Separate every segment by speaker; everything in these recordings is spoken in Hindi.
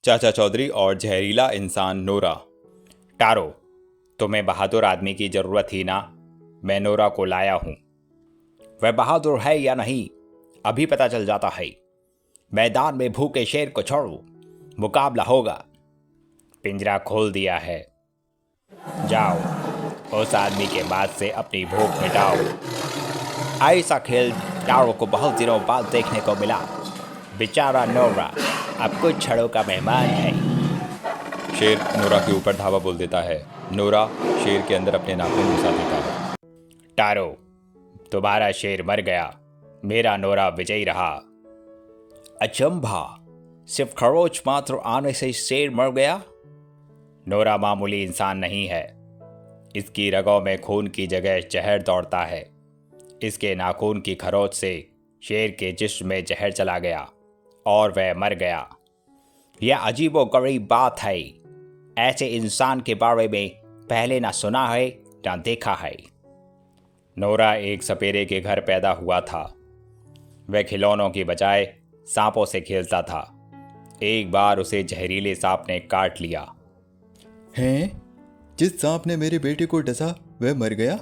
Speaker 1: चाचा चौधरी और जहरीला इंसान नोरा। टारो, तुम्हें बहादुर आदमी की जरूरत थी ना? मैं नोरा को लाया हूं। वह बहादुर है या नहीं अभी पता चल जाता है। मैदान में भूखे शेर को छोड़ो, मुकाबला होगा। पिंजरा खोल दिया है, जाओ उस आदमी के बाद से अपनी भूख मिटाओ। ऐसा खेल टारो को बहुत दिनों बाद देखने को मिला। बेचारा नोरा अब कुछ क्षणों का मेहमान है। शेर नोरा के ऊपर धावा बोल देता है। नोरा शेर के अंदर अपने नाखून घुसा देता है। टारो, तुम्हारा शेर मर गया, मेरा नोरा विजयी रहा। अचंभा, सिर्फ खरोच मात्र आने से शेर मर गया? नोरा मामूली इंसान नहीं है। इसकी रगों में खून की जगह जहर दौड़ता है। इसके नाखून की खरोच से शेर के जिस्म में जहर चला गया और वह मर गया। यह अजीबोगरीब बात है। ऐसे इंसान के बारे में पहले ना सुना है ना देखा है। नोरा एक सपेरे के घर पैदा हुआ था। वह खिलौनों की बजाय सांपों से खेलता था। एक बार उसे जहरीले सांप ने काट लिया।
Speaker 2: हैं? जिस सांप ने मेरे बेटे को डसा वह मर गया?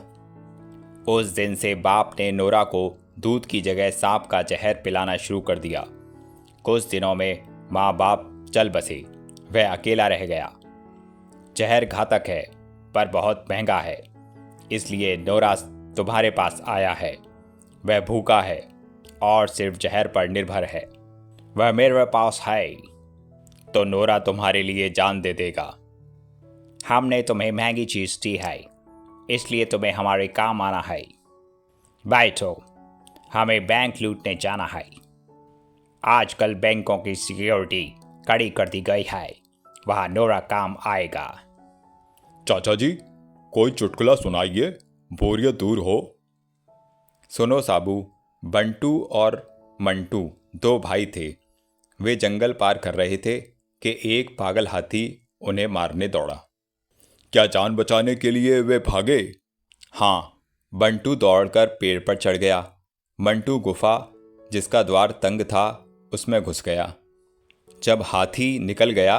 Speaker 1: उस दिन से बाप ने नोरा को दूध की जगह सांप का जहर पिलाना शुरू कर दिया। कुछ दिनों में माँ बाप चल बसे। वह अकेला रह गया। जहर घातक है पर बहुत महंगा है, इसलिए नोरा तुम्हारे पास आया है। वह भूखा है और सिर्फ जहर पर निर्भर है। वह मेरे पास है तो नोरा तुम्हारे लिए जान दे देगा। हमने तुम्हें महंगी चीज दी है, इसलिए तुम्हें हमारे काम आना है। बैठो, हमें बैंक लूटने जाना है। आजकल बैंकों की सिक्योरिटी कड़ी कर दी गई है, वहां नोरा काम आएगा।
Speaker 2: चाचा जी, कोई चुटकुला सुनाइए, बोरियत दूर हो।
Speaker 1: सुनो साबू, बंटू और मंटू दो भाई थे। वे जंगल पार कर रहे थे कि एक पागल हाथी उन्हें मारने दौड़ा।
Speaker 2: क्या जान बचाने के लिए वे भागे?
Speaker 1: हाँ, बंटू दौड़कर पेड़ पर चढ़ गया। मंटू गुफा जिसका द्वार तंग था उसमें घुस गया। जब हाथी निकल गया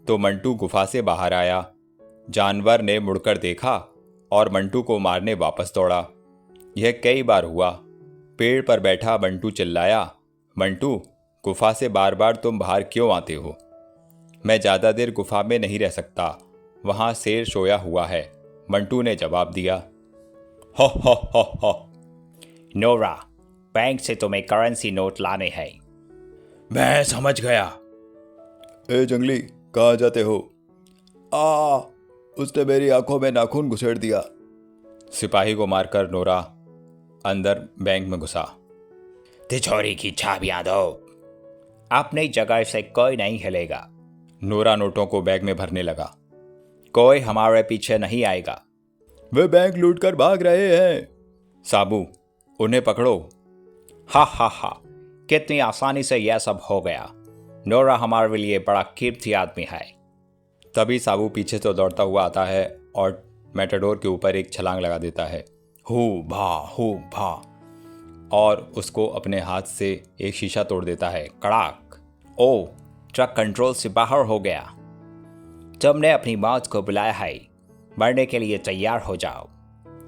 Speaker 1: तो मंटू गुफा से बाहर आया। जानवर ने मुड़कर देखा और मंटू को मारने वापस दौड़ा। यह कई बार हुआ। पेड़ पर बैठा बंटू चिल्लाया, मंटू, गुफा से बार बार तुम बाहर क्यों आते हो? मैं ज़्यादा देर गुफा में नहीं रह सकता, वहां शेर सोया हुआ है, मंटू ने जवाब दिया।
Speaker 2: हा हा हा हा।
Speaker 1: नोरा, बैंक से तुम्हें करेंसी नोट लाने हैं।
Speaker 2: मैं समझ गया। ए जंगली, कहाँ जाते हो? उसने मेरी आंखों में नाखून घुसेड़ दिया।
Speaker 1: सिपाही को मारकर नोरा अंदर बैंक में घुसा। तिजोरी की चाबियां दो। अपनी जगह से कोई नहीं हिलेगा। नोरा नोटों को बैग में भरने लगा। कोई हमारे पीछे नहीं आएगा।
Speaker 2: वे बैंक लूटकर भाग रहे हैं।
Speaker 1: साबू, उन्हें पकड़ो। हा हा हा, कितनी आसानी से यह सब हो गया। नोरा हमारे लिए बड़ा कीमती आदमी है। तभी साबू पीछे से दौड़ता हुआ आता है और मैटाडोर के ऊपर एक छलांग लगा देता है। हू भा, और उसको अपने हाथ से एक शीशा तोड़ देता है। कड़ाक। ओ, ट्रक कंट्रोल से बाहर हो गया। तुमने अपनी मौत को बुलाया है, मरने के लिए तैयार हो जाओ।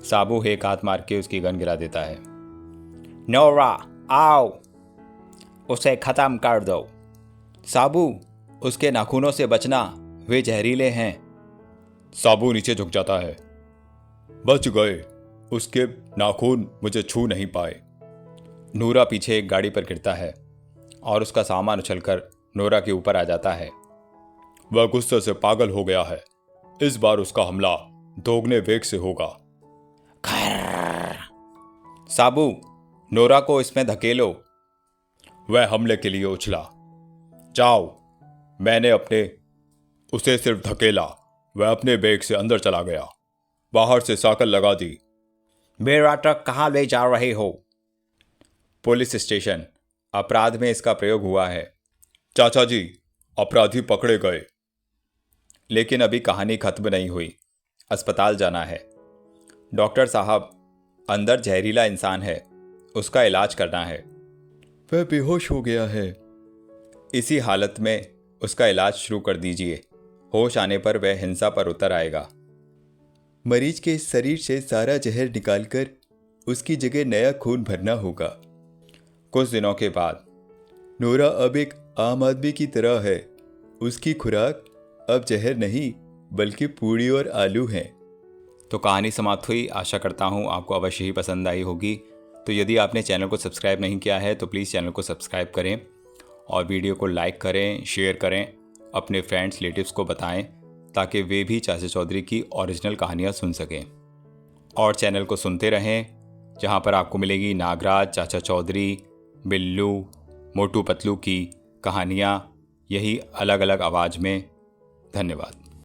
Speaker 1: साबू एक हाथ मार के उसकी गन गिरा देता है। नोरा, आओ, उसे खत्म कर दो। साबू, उसके नाखूनों से बचना, वे जहरीले हैं।
Speaker 2: साबू नीचे झुक जाता है। बच गए, उसके नाखून मुझे छू नहीं पाए।
Speaker 1: नोरा पीछे एक गाड़ी पर गिरता है और उसका सामान उछलकर नोरा के ऊपर आ जाता है।
Speaker 2: वह गुस्से से पागल हो गया है। इस बार उसका हमला दोगुने वेग से होगा।
Speaker 1: साबू, नोरा को इसमें धकेलो।
Speaker 2: वह हमले के लिए उछला। जाओ, मैंने उसे सिर्फ धकेला। वह अपने बैग से अंदर चला गया। बाहर से साकल लगा दी।
Speaker 1: मेरा ट्रक कहाँ ले जा रहे हो? Police station. अपराध में इसका प्रयोग हुआ है।
Speaker 2: चाचा जी, अपराधी पकड़े गए।
Speaker 1: लेकिन अभी कहानी खत्म नहीं हुई। अस्पताल जाना है। डॉक्टर साहब, अंदर जहरीला इंसान है, उसका इलाज करना है।
Speaker 2: वह बेहोश हो गया है।
Speaker 1: इसी हालत में
Speaker 2: उसका इलाज शुरू कर दीजिए। होश आने पर वह हिंसा पर उतर आएगा। मरीज के शरीर से सारा जहर निकालकर उसकी जगह नया खून भरना होगा। कुछ दिनों के बाद नोरा अब एक आम आदमी की तरह है। उसकी खुराक अब जहर नहीं बल्कि पूड़ी और आलू हैं। तो कहानी समाप्त हुई। आशा करता हूँ आपको अवश्य ही पसंद आई होगी। तो यदि आपने चैनल को सब्सक्राइब नहीं किया है तो प्लीज़ चैनल को सब्सक्राइब करें और वीडियो को लाइक करें, शेयर करें, अपने फ्रेंड्स रिलेटिव्स को बताएं ताकि वे भी चाचा चौधरी की ओरिजिनल कहानियाँ सुन सकें। और चैनल को सुनते रहें जहाँ पर आपको मिलेगी नागराज, चाचा चौधरी, बिल्लू, मोटू पतलू की कहानियाँ, यही अलग अलग आवाज़ में। धन्यवाद।